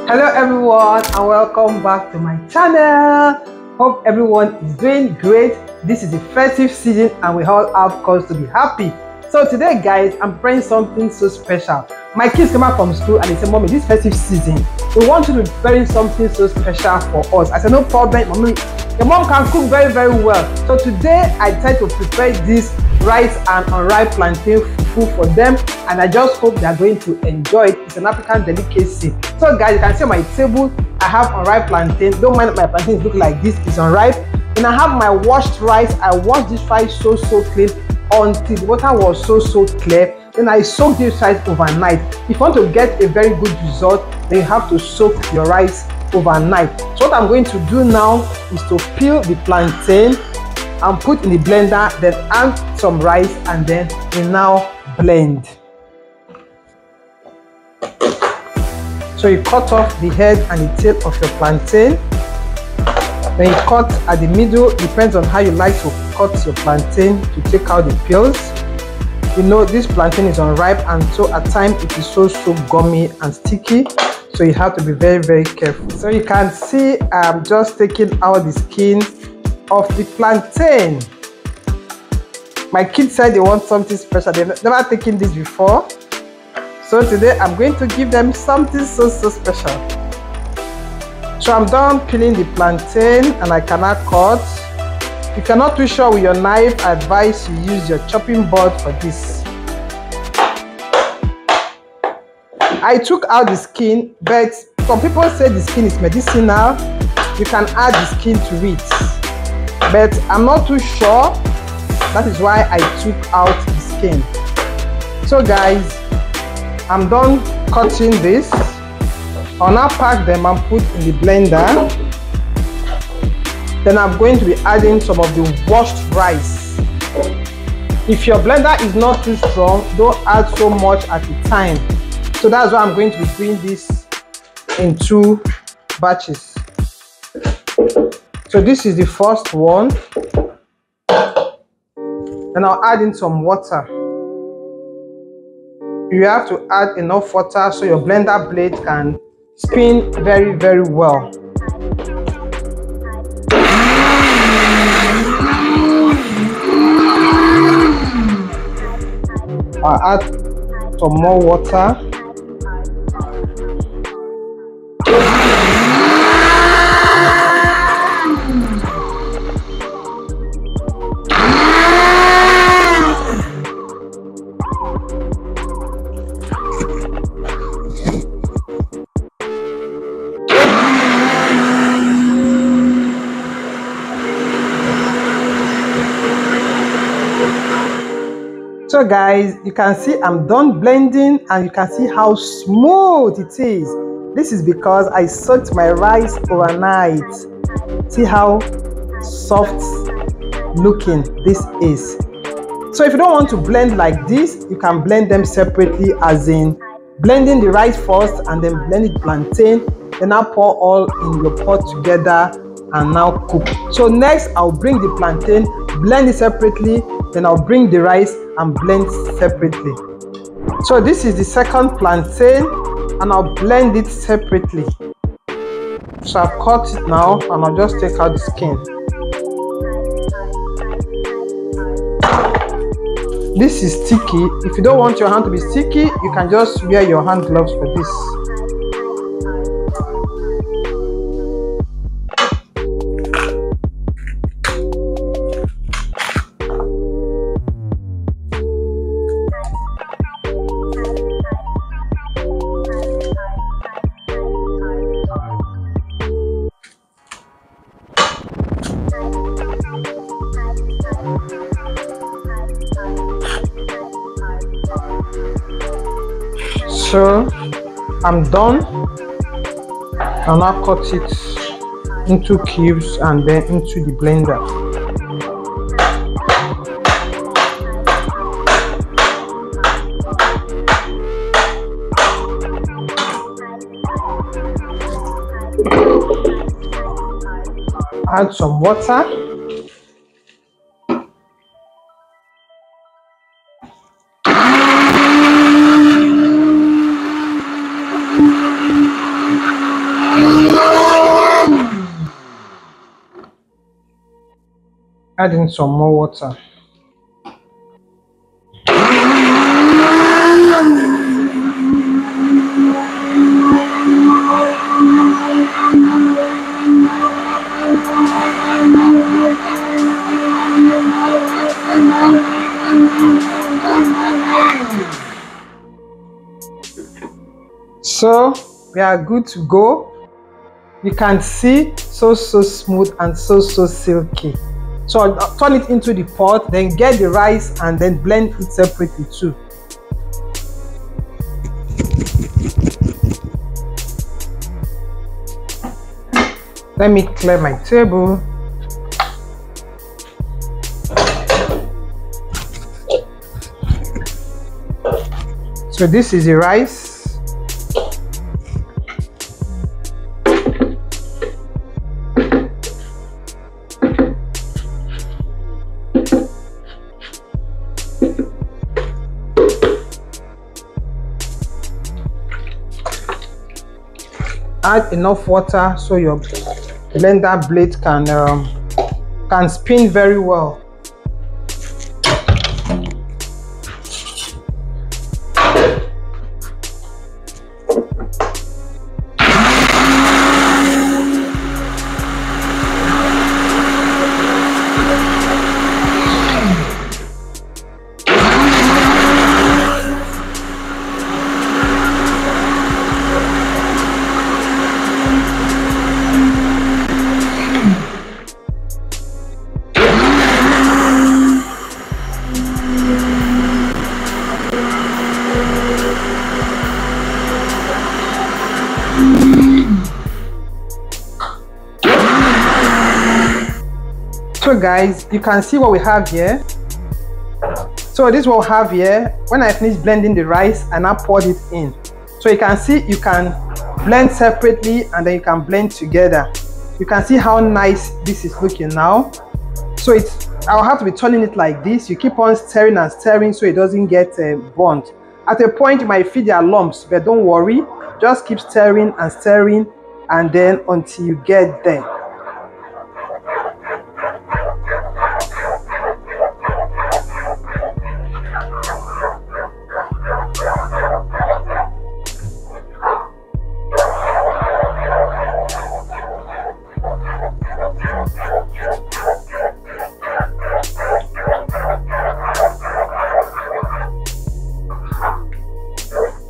Hello everyone and welcome back to my channel. Hope everyone is doing great. This is the festive season and we all have cause to be happy. So today guys, I'm preparing something so special. My kids come out from school and they say, Mommy, this festive season, we want you to be preparing something so special for us. I said, no problem, Mommy. Your mom can cook very well. So today I tried to prepare this rice and unripe plantain fufu for them, and I just hope they are going to enjoy it. It's an African delicacy. So guys, you can see on my table I have unripe plantain. Don't mind my plantains look like this, it's unripe. And I have my washed rice. I washed this rice so clean until the water was so clear. Then I soaked this rice overnight. If you want to get a very good result, then you have to soak your rice overnight. So what I'm going to do now is to peel the plantain and put in the blender, then add some rice, and then we now blend. So you cut off the head and the tail of your plantain. Then you cut at the middle. Depends on how you like to cut your plantain to take out the peels. You know this plantain is unripe, and so at times it is so gummy and sticky. So you have to be very careful. So you can see I'm just taking out the skin of the plantain. My kids said they want something special. They've never taken this before. So today I'm going to give them something so special. So I'm done peeling the plantain and I cannot cut. If you're not too sure with your knife, I advise you use your chopping board for this. I took out the skin, but some people say the skin is medicinal. You can add the skin to it, but I'm not too sure. That is why I took out the skin. So guys, I'm done cutting this. I'll now pack them and put in the blender. Then I'm going to be adding some of the washed rice. If your blender is not too strong, don't add so much at a time. So that's why I'm going to be doing this in 2 batches. So this is the first one. Then I'll add in some water. You have to add enough water so your blender blade can spin very well. I'll add some more water. So guys, you can see I'm done blending and you can see how smooth it is. This is because I soaked my rice overnight. See how soft looking this is. So if you don't want to blend like this, you can blend them separately, as in blending the rice first and then blend the plantain, then now pour all in your pot together and now cook. So next I'll bring the plantain, blend it separately, then I'll bring the rice and blend separately. So this is the second plantain and I'll blend it separately. So I've cut it now and I'll just take out the skin. This is sticky. If you don't want your hand to be sticky, you can just wear your hand gloves for this. So I'm done. I'll now cut it into cubes and then into the blender. Add some water. Add in some more water. So we are good to go. You can see so smooth and so silky. So turn it into the pot, then get the rice and then blend it separately too. Let me clear my table. So this is the rice. Add enough water so your blender blade can spin very well. So guys, you can see what we have here. So this is what we have here. When I finish blending the rice, and I poured it in. So you can see you can blend separately and then you can blend together. You can see how nice this is looking now. So I'll have to be turning it like this. You keep on stirring and stirring so it doesn't get burnt. At a point you might feel there are lumps, but don't worry. Just keep stirring and then until you get there.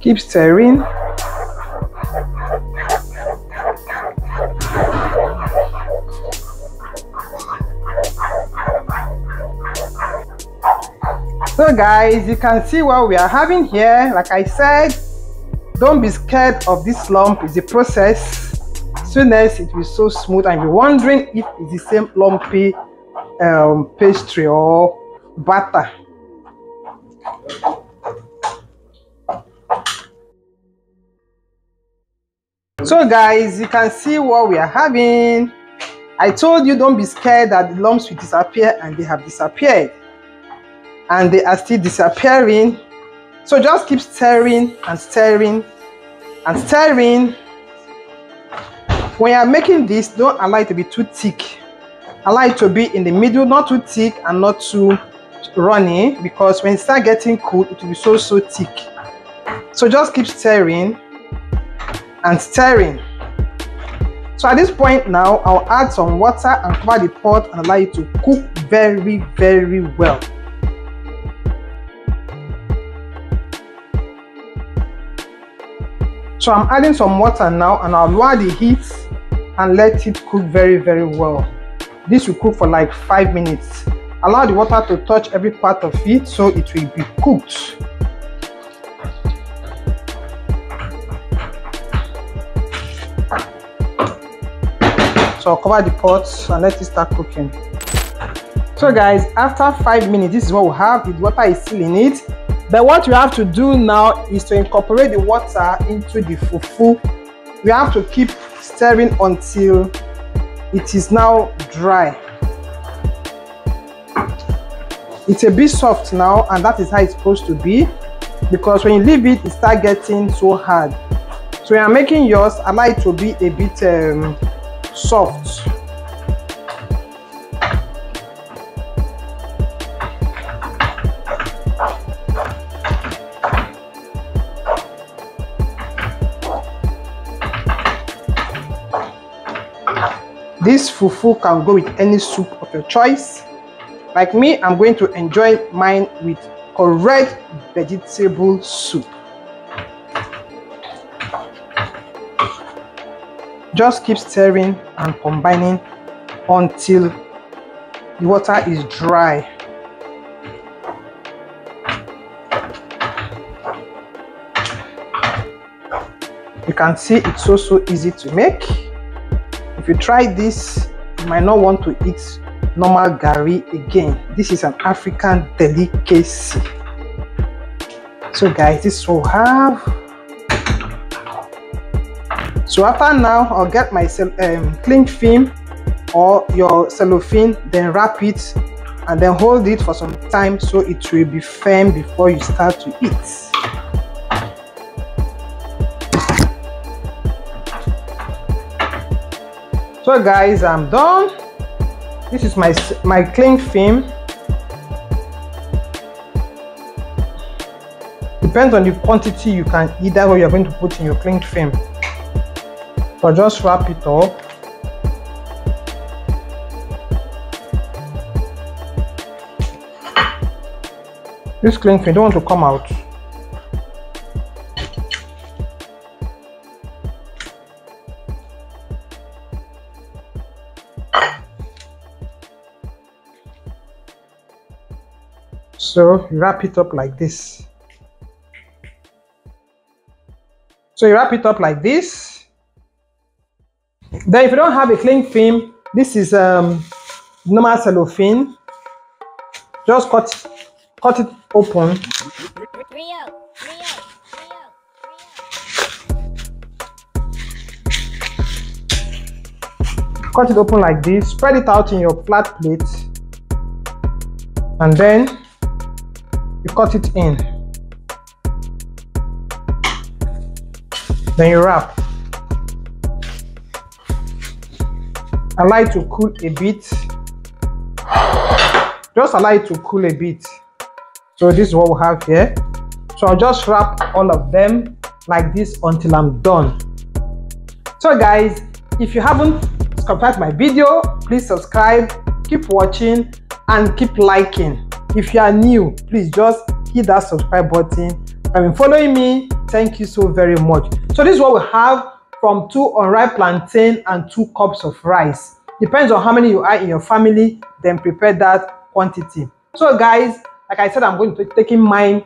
Keep stirring. So guys, you can see what we are having here. Like I said, don't be scared of this lump. It's a process. Soon as it will be so smooth and you're wondering if it's the same lumpy pastry or batter. So guys, you can see what we are having. I told you don't be scared that the lumps will disappear, and they have disappeared. And they are still disappearing. So just keep stirring and stirring and stirring. When you are making this, don't allow it to be too thick. Allow it to be in the middle, not too thick and not too runny, because when it starts getting cool, it will be so thick. So just keep stirring and stirring. So at this point now, I'll add some water and cover the pot and allow it to cook very well. So I'm adding some water now and I'll lower the heat and let it cook very well. This will cook for like 5 minutes. Allow the water to touch every part of it so it will be cooked. So I'll cover the pot and let it start cooking. So guys, after 5 minutes, this is what we have. The water is still in it. But what we have to do now is to incorporate the water into the fufu. We have to keep stirring until it is now dry. It's a bit soft now, and that is how it's supposed to be, because when you leave it, it starts getting so hard. So when you're making yours, allow it to be a bit soft. This fufu can go with any soup of your choice. Like me, I'm going to enjoy mine with correct vegetable soup. Just keep stirring and combining until the water is dry. You can see it's so easy to make. If you try this, you might not want to eat normal gari again. This is an African delicacy. So guys, this will have. So after now, I'll get my cling film or your cellophane, then wrap it and then hold it for some time so it will be firm before you start to eat. So guys, I'm done. This is my cling film. Depends on the quantity you can eat, that's what you're going to put in your cling film. So just wrap it up. This cling film don't want to come out. So you wrap it up like this. So you wrap it up like this. Then if you don't have a cling film, this is normal cellophane. Just cut it open. Cut it open like this. Spread it out in your flat plate. And then you cut it in. Then you wrap. Allow it to cool a bit. Just allow it to cool a bit. So this is what we have here. So I'll just wrap all of them like this until I'm done. So guys, if you haven't subscribed to my video, please subscribe, keep watching and keep liking. If you are new, please just hit that subscribe button. If you've been following me, thank you so very much. So this is what we have from 2 unripe plantain and 2 cups of rice. Depends on how many you are in your family, then prepare that quantity. So guys, like I said, I'm going to be taking mine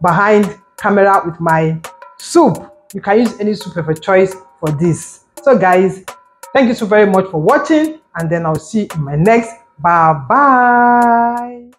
behind camera with my soup. You can use any soup of your choice for this. So guys, thank you so very much for watching, and then I'll see you in my next. Bye bye.